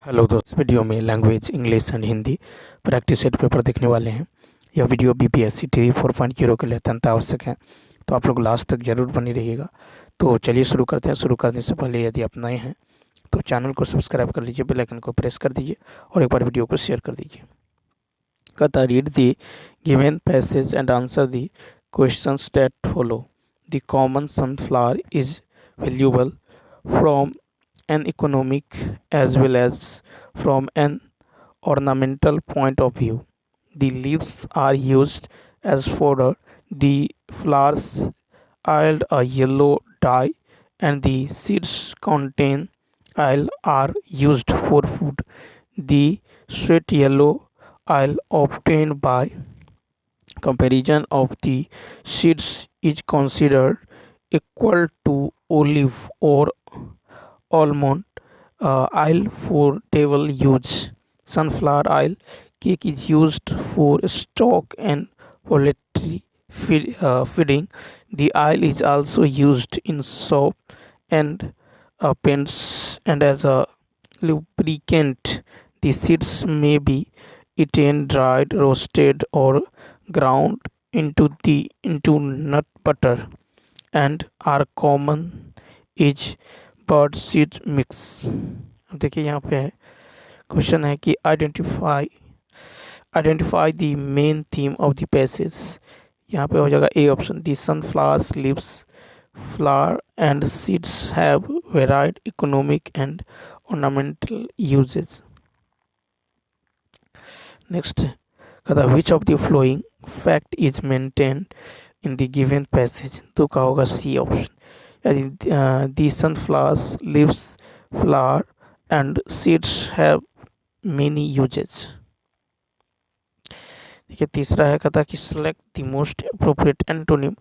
Hello दोस्त, इस video में language English and Hindi practice set paper देखने वाले हैं। यह वीडियो बीपीएससी टी 4.0 के लिए अत्यंत आवश्यक है, तो आप लोग लास्ट तक जरूर बनी रहिएगा। तो चलिए शुरू करते हैं। शुरू करने से पहले यदि आप नए हैं तो चैनल को सब्सक्राइब कर लीजिए, बेल आइकन को प्रेस कर दीजिए और एक बार वीडियो को शेयर कर दीजिए। कहता read the given passage and answer the questions that follow. The common sunflower is valuable from an economic as well as from an ornamental point of view. The leaves are used as fodder, the flowers yield a yellow dye, and the seeds contain oil are used for food. The sweet yellow oil obtained by comparison of the seeds is considered equal to olive or almond oil for table use. Sunflower oil cake is used for stock and poultry feeding. The oil is also used in soap and paints and as a lubricant. The seeds may be eaten dried, roasted, or ground into nut butter and are common is bird seed mix. अब देखिए यहाँ पे है question है कि identify the main theme of the passage. यहाँ पे हो जाएगा A option, the sunflowers leaves flower and seeds have varied economic and ornamental uses. Next कहता है which of the following fact is maintained in the given passage. तो का होगा C option, the sunflowers leaves flower and seeds have many uses। देखिए तीसरा है कहता कि select the most appropriate antonym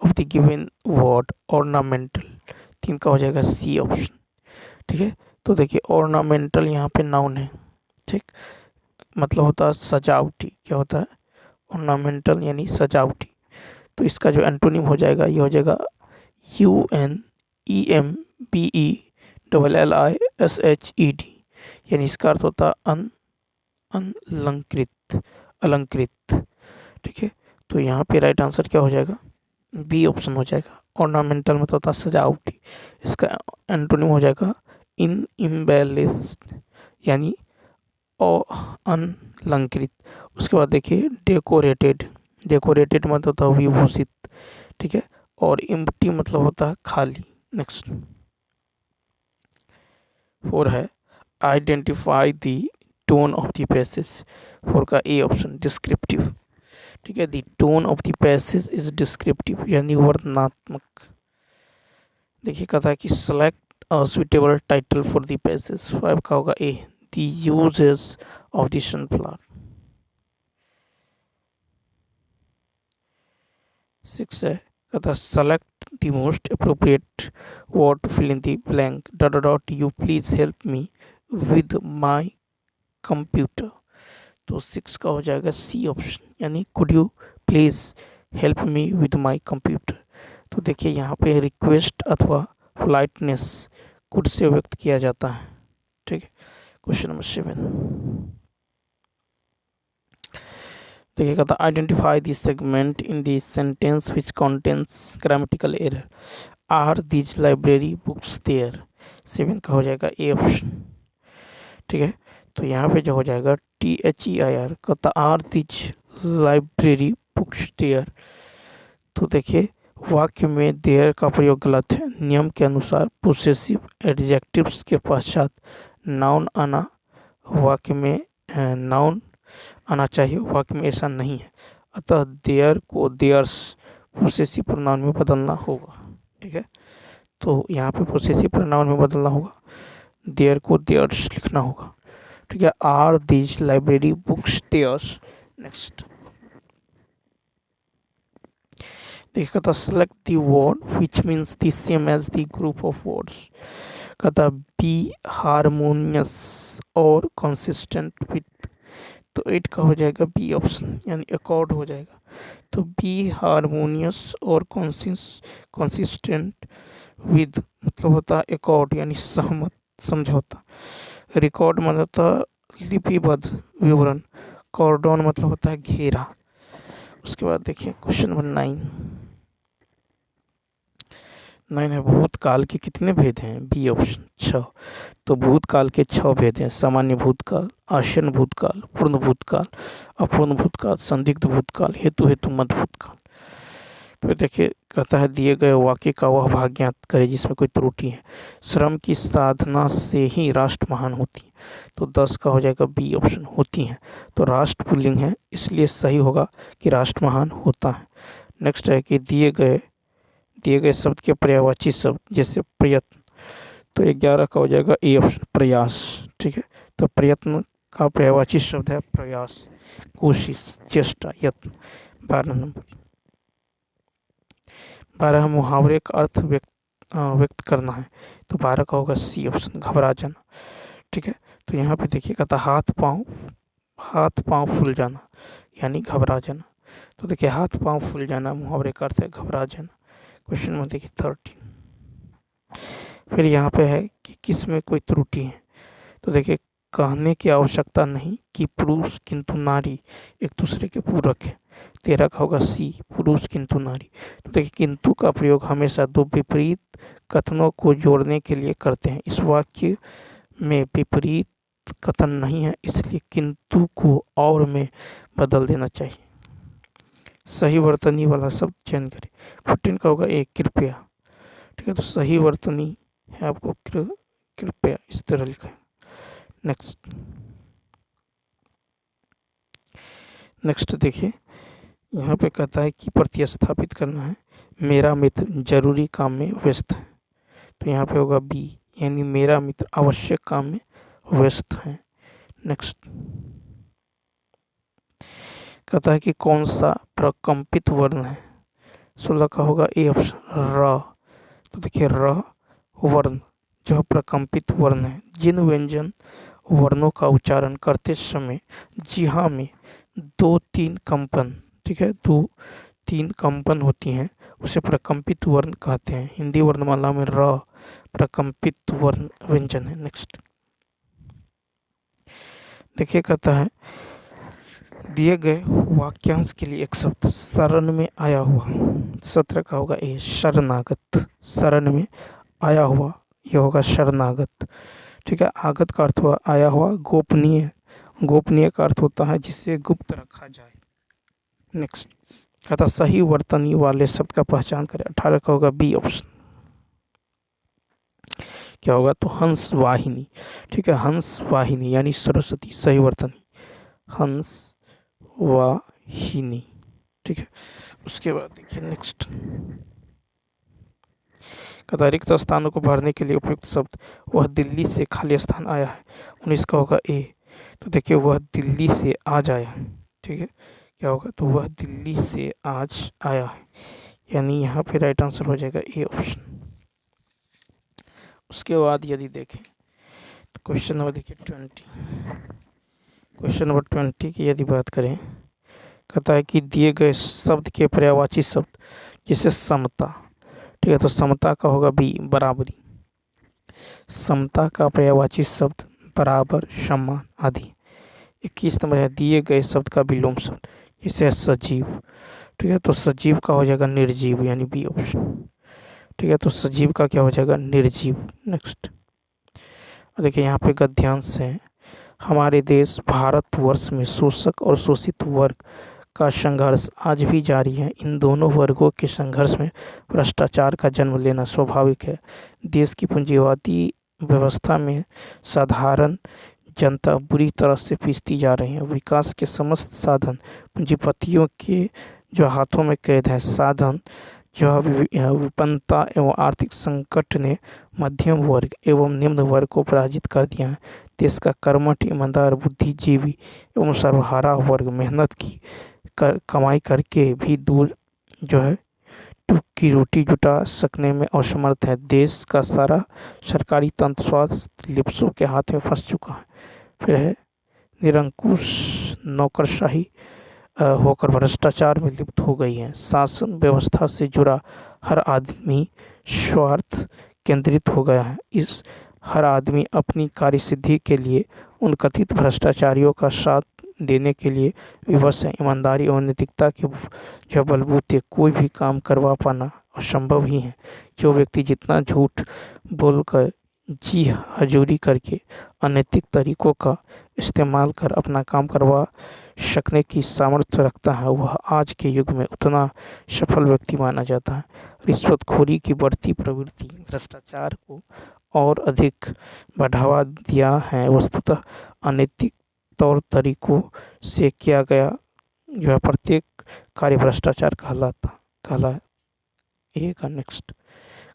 of the given word ornamental। तीन का हो जाएगा सी ऑप्शन। ठीक है, तो देखिए ornamental यहाँ पे नाउन है, ठीक, मतलब होता है सजावटी। क्या होता है? ornamental यानी सजावटी। तो इसका जो एंटोनिम हो जाएगा ये हो जाएगा UNEMBELLISHED, यानी इसका अर्थ होता है अलंकृत, अलंकृत। ठीक है, तो यहाँ पे राइट आंसर क्या हो जाएगा? बी ऑप्शन हो जाएगा। ऑर्नामेंटल मतलब होता है सजावटी, इसका एंटोनिम हो जाएगा इन इम्बेलिस्ड यानी अलंकृत। उसके बाद देखिए डेकोरेटेड, डेकोरेटेड मतलब होता है विभूषित। ठीक है, और एम्प्टी मतलब होता है खाली। नेक्स्ट 4 है identify the tone of the passage. 4 का ए ऑप्शन डिस्क्रिप्टिव। ठीक है, the tone of the passage is descriptive यानी वर्णनात्मक। देखिए कहता है कि select a suitable title for the passage. 5 का होगा A, the uses of the sunflower. 6 है कहता select the most appropriate word to fill in the blank. ... You please help me with my computer। तो 6 का हो जाएगा सी ऑप्शन यानी could you please help me with my computer। तो देखिए यहाँ पे रिक्वेस्ट अथवा पोलाइटनेस कुड से व्यक्त किया जाता है। ठीक है, क्वेश्चन नंबर 7 देखिए कहता identify the segment in the sentence which contains grammatical error. Are these library books there. 7 का हो जाएगा ए ऑप्शन। ठीक है, तो यहाँ पे जो हो जाएगा THEIR कहता are these library books there. तो देखिए वाक्य में देयर का प्रयोग गलत है। नियम के अनुसार पोसेसिव एडजेक्टिव्स के पश्चात नाउन आना, वाक्य में नाउन आना चाहिए, वाक्य में ऐसा नहीं है। अतः देयर को देयर्स पोसेसिव प्रोनाउन में बदलना होगा। ठीक है, तो यहाँ पे पोसेसिव प्रोनाउन में बदलना होगा, देयर को देयर्स लिखना होगा। ठीक है, are these library books theirs. Next देखिए कहता select the word which means the same as the group of words. कहता बी हारमोनियस और कंसिस्टेंट विथ। तो 8 का हो जाएगा बी ऑप्शन यानी अकॉर्ड हो जाएगा। तो बी हारमोनियस और कंसिस्टेंट विद मतलब होता है अकॉर्ड यानी सहमत, समझौता। रिकॉर्ड मतलब होता है लिपिबद्ध विवरण, कॉर्डन मतलब होता है घेरा। उसके बाद देखिए क्वेश्चन नंबर 9 है, भूतकाल के कितने भेद हैं? B option 6। तो भूतकाल के 6 भेद हैं, सामान्य भूतकाल, आसन्न भूतकाल, पूर्ण भूतकाल, अपूर्ण भूतकाल, संदिग्ध भूतकाल, हेतु हेतु मत भूतकाल। फिर देखिए कहता है दिए गए वाक्य का वह भाग ज्ञात करे जिसमें कोई त्रुटि है। श्रम की साधना से ही राष्ट्र महान होती है। तो 10 का हो जाएगा बी ऑप्शन, होती हैं। तो राष्ट्र पुल्लिंग है, इसलिए सही होगा कि राष्ट्र महान होता है। नेक्स्ट है कि दिए गए शब्द के पर्यायवाची शब्द जैसे प्रयत्न, तो 11 का हो जाएगा ए ऑप्शन, प्रयास। ठीक है, तो प्रयत्न का पर्यायवाची शब्द है प्रयास, कोशिश, चेष्टा, यत्न। 12 नंबर, 12 मुहावरे का अर्थ व्यक्त करना है। तो 12 का होगा सी ऑप्शन, घबरा जाना। ठीक है, तो यहाँ पे देखिए कहता हाथ पाँव फूल जाना यानी घबरा जाना। तो देखिए हाथ पाँव फूल जाना मुहावरे का अर्थ है घबरा जाना। क्वेश्चन में देखिए 13। फिर यहाँ पे है कि किस में कोई त्रुटि है। तो देखिए कहने की आवश्यकता नहीं कि पुरुष किंतु नारी एक दूसरे के पूरक है। 13 का होगा सी, पुरुष किंतु नारी। तो देखिए किंतु का प्रयोग हमेशा दो विपरीत कथनों को जोड़ने के लिए करते हैं। इस वाक्य में विपरीत कथन नहीं है, इसलिए किंतु को और में बदल देना चाहिए। सही वर्तनी वाला शब्द चयन करें। 14 का होगा एक, कृपया। ठीक है, तो सही वर्तनी है आपको कृपया इस तरह लिखा है। नेक्स्ट देखिए यहाँ पे कहता है कि प्रतिस्थापित करना है, मेरा मित्र जरूरी काम में व्यस्त है। तो यहाँ पे होगा बी, यानी मेरा मित्र आवश्यक काम में व्यस्त है। नेक्स्ट कहता है कि कौन सा प्रकंपित वर्ण है। 16 का होगा ए ऑप्शन, र। तो देखिए र वर्ण जो प्रकंपित वर्ण है, जिन व्यंजन वर्णों का उच्चारण करते समय जिह्वा में 2-3 कंपन, ठीक है, 2-3 कंपन होती हैं, उसे प्रकंपित वर्ण कहते हैं। हिंदी वर्णमाला में र प्रकंपित वर्ण व्यंजन है। नेक्स्ट देखिए कहता है दिए गए वाक्यांश के लिए एक शब्द शरण में आया हुआ। 17 का होगा ए, शरणागत। शरण में आया हुआ यह होगा शरणागत। ठीक है, आगत का अर्थ हुआ आया हुआ। गोपनीय का अर्थ होता है जिसे गुप्त रखा जाए। नेक्स्ट कहता सही वर्तनी वाले शब्द का पहचान करें। 18 का होगा बी ऑप्शन, क्या होगा तो हंस वाहिनी। ठीक है, हंस वाहिनी यानी सरस्वती, सही वर्तनी हंस वाहिनी। ठीक है, उसके बाद देखिए नेक्स्ट कहता रिक्त स्थानों को भरने के लिए उपयुक्त शब्द वह दिल्ली से खाली स्थान आया है। 19 का होगा ए। तो देखिए वह दिल्ली से आज आया है। ठीक है, क्या होगा तो वह दिल्ली से आज आया है, यानी यहाँ पे राइट आंसर हो जाएगा ए ऑप्शन। उसके बाद यदि देखें तो क्वेश्चन नंबर देखिए 20। क्वेश्चन नंबर 20 की यदि बात करें, कहता है कि दिए गए शब्द के पर्यायवाची शब्द जैसे समता। ठीक है, तो समता का होगा बी, बराबरी। समता का पर्यायवाची शब्द बराबर, सम्मान आदि। 21 नंबर है दिए गए शब्द का विलोम शब्द जैसे सजीव। ठीक है, तो सजीव का हो जाएगा निर्जीव, यानी बी ऑप्शन। ठीक है, तो सजीव का क्या हो जाएगा निर्जीव। नेक्स्ट देखिए यहाँ पे गद्यांश है, हमारे देश भारतवर्ष में शोषक और शोषित वर्ग का संघर्ष आज भी जारी है। इन दोनों वर्गों के संघर्ष में भ्रष्टाचार का जन्म लेना स्वाभाविक है। देश की पूंजीवादी व्यवस्था में साधारण जनता बुरी तरह से पिसती जा रही है। विकास के समस्त साधन पूंजीपतियों के जो हाथों में कैद है। साधन जो विपन्नता एवं आर्थिक संकट ने मध्यम वर्ग एवं निम्न वर्ग को पराजित कर दिया है। देश का कर्मठ, ईमानदार, बुद्धिजीवी एवं सर्वहारा वर्ग मेहनत की कमाई करके भी दूर जो है टूक की रोटी जुटा सकने में असमर्थ है। देश का सारा सरकारी तंत्र स्वास्थ्य लिप्सों के हाथ में फंस चुका है। फिर है निरंकुश नौकरशाही होकर भ्रष्टाचार में लिप्त हो गई है। शासन व्यवस्था से जुड़ा हर आदमी स्वार्थ केंद्रित हो गया है। इस हर आदमी अपनी कार्यसिद्धि के लिए उन कथित भ्रष्टाचारियों का साथ देने के लिए विवश है। ईमानदारी और नैतिकता के जो बलबूते कोई भी काम करवा पाना असंभव ही है। जो व्यक्ति जितना झूठ बोलकर, जी हजूरी करके, अनैतिक तरीकों का इस्तेमाल कर अपना काम करवा सकने की सामर्थ्य रखता है, वह आज के युग में उतना सफल व्यक्ति माना जाता है। रिश्वतखोरी की बढ़ती प्रवृत्ति भ्रष्टाचार को और अधिक बढ़ावा दिया है। वस्तुतः अनैतिक तौर तरीकों से किया गया जो है प्रत्येक कार्य भ्रष्टाचार कहलाएगा। नेक्स्ट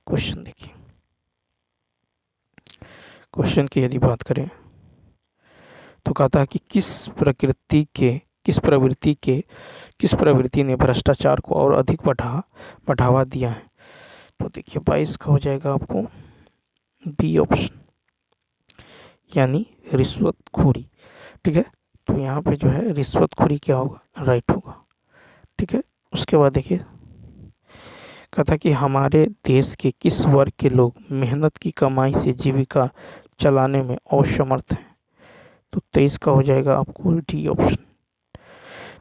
क्वेश्चन देखिए। क्वेश्चन की यदि बात करें तो कहता है कि किस प्रवृत्ति ने भ्रष्टाचार को और अधिक बढ़ावा दिया है। तो देखिए 22 का हो जाएगा आपको बी ऑप्शन, यानी रिश्वतखोरी। ठीक है, तो यहाँ पे जो है रिश्वतखोरी क्या होगा, राइट होगा। ठीक है, उसके बाद देखिए कहता कि हमारे देश के किस वर्ग के लोग मेहनत की कमाई से जीविका चलाने में असमर्थ हैं। तो 23 का हो जाएगा आपको डी ऑप्शन।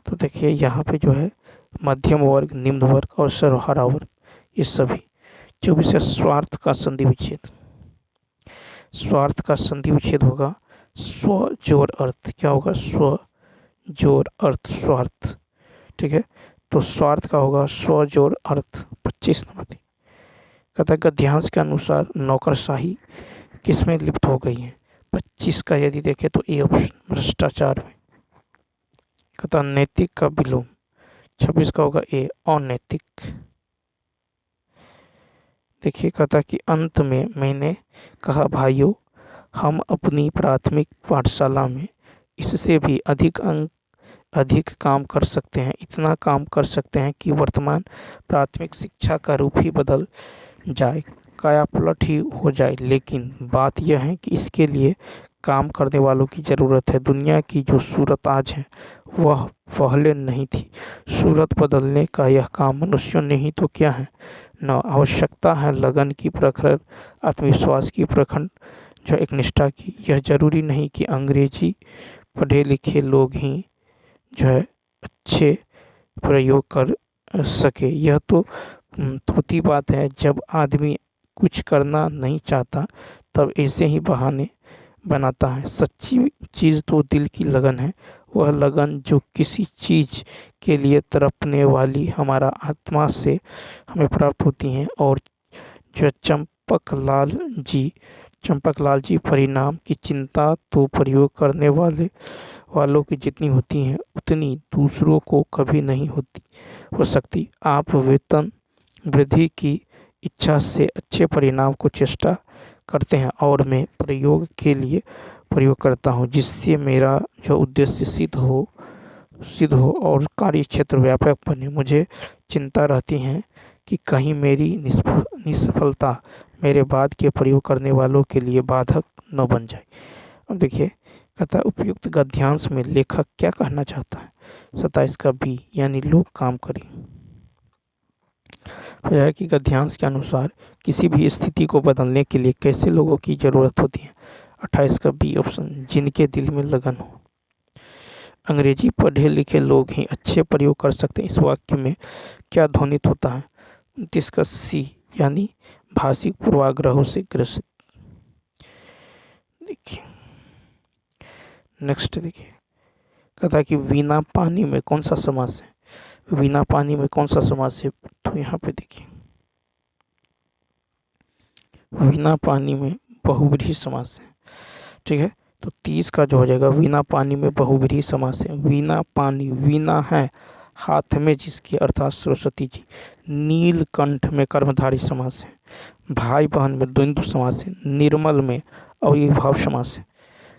तो देखिए यहाँ पे जो है मध्यम वर्ग, निम्न वर्ग और सर्वहारा वर्ग, ये सभी। 24 है स्वार्थ का संधि विच्छेद। स्वार्थ का संधि विच्छेद होगा स्व जोड़ अर्थ। क्या होगा, स्व जोड़ अर्थ, स्वार्थ। ठीक है, तो स्वार्थ का होगा स्व जोड़ अर्थ। 25 नंबर दी। कहता है गद्यांश के अनुसार नौकरशाही किसमें लिप्त हो गई है। 25 का यदि देखें तो ए ऑप्शन, भ्रष्टाचार में। कहता नैतिक का विलोम। 26 का होगा ए, अनैतिक। देखिए कहता कि अंत में मैंने कहा भाइयों, हम अपनी प्राथमिक पाठशाला में इससे भी अधिक काम कर सकते हैं। इतना काम कर सकते हैं कि वर्तमान प्राथमिक शिक्षा का रूप ही बदल जाए, कायापलट ही हो जाए। लेकिन बात यह है कि इसके लिए काम करने वालों की ज़रूरत है। दुनिया की जो सूरत आज है वह पहले नहीं थी। सूरत बदलने का यह काम मनुष्यों ने ही तो किया है। न आवश्यकता है लगन की, प्रखर आत्मविश्वास की, प्रखंड जो एक निष्ठा की। यह जरूरी नहीं कि अंग्रेजी पढ़े लिखे लोग ही जो है अच्छे प्रयोग कर सके। यह तो थोड़ी बात है। जब आदमी कुछ करना नहीं चाहता तब ऐसे ही बहाने बनाता है। सच्ची चीज़ तो दिल की लगन है, वह लगन जो किसी चीज़ के लिए तड़पने वाली हमारा आत्मा से हमें प्राप्त होती हैं। और जो चंपकलाल जी परिणाम की चिंता तो प्रयोग करने वालों की जितनी होती हैं उतनी दूसरों को कभी नहीं हो सकती। आप वेतन वृद्धि की इच्छा से अच्छे परिणाम को चेष्टा करते हैं और मैं प्रयोग के लिए प्रयोग करता हूँ, जिससे मेरा जो उद्देश्य सिद्ध हो और कार्य क्षेत्र व्यापक बने। मुझे चिंता रहती है कि कहीं मेरी निष्फलता मेरे बाद के प्रयोग करने वालों के लिए बाधक न बन जाए। अब देखिए कहता है उपयुक्त गद्यांश में लेखक क्या कहना चाहता है। 27 का बी, यानी लोग काम करें। है कि गद्यांश के अनुसार किसी भी स्थिति को बदलने के लिए कैसे लोगों की ज़रूरत होती है। 28 का बी ऑप्शन, जिनके दिल में लगन हो। अंग्रेजी पढ़े लिखे लोग ही अच्छे प्रयोग कर सकते हैं। इस वाक्य में क्या ध्वनित होता है। 29 का सी, यानी भाषिक पूर्वाग्रहों से ग्रसित। देखिए नेक्स्ट देखिए कहता है कि बिना पानी में कौन सा समास है। बिना पानी में कौन सा समास है। तो यहाँ पे देखिए बिना पानी में बहुव्रीहि समास है। ठीक है, तो 30 का जो हो जाएगा बिना पानी में बहुव्रीहि समास है। बिना पानी, वीणा है हाथ में जिसकी, अर्थात सरस्वती जी। नीलकंठ में कर्मधारी समास है। भाई बहन में द्वंद्व समास है। निर्मल में अविभाव समास है।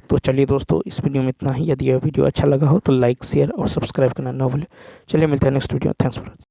तो चलिए दोस्तों, इस वीडियो में इतना ही। यदि यह वीडियो अच्छा लगा हो तो लाइक, शेयर और सब्सक्राइब करना न भूलें। चलिए मिलते हैं next video. Thanks for watching.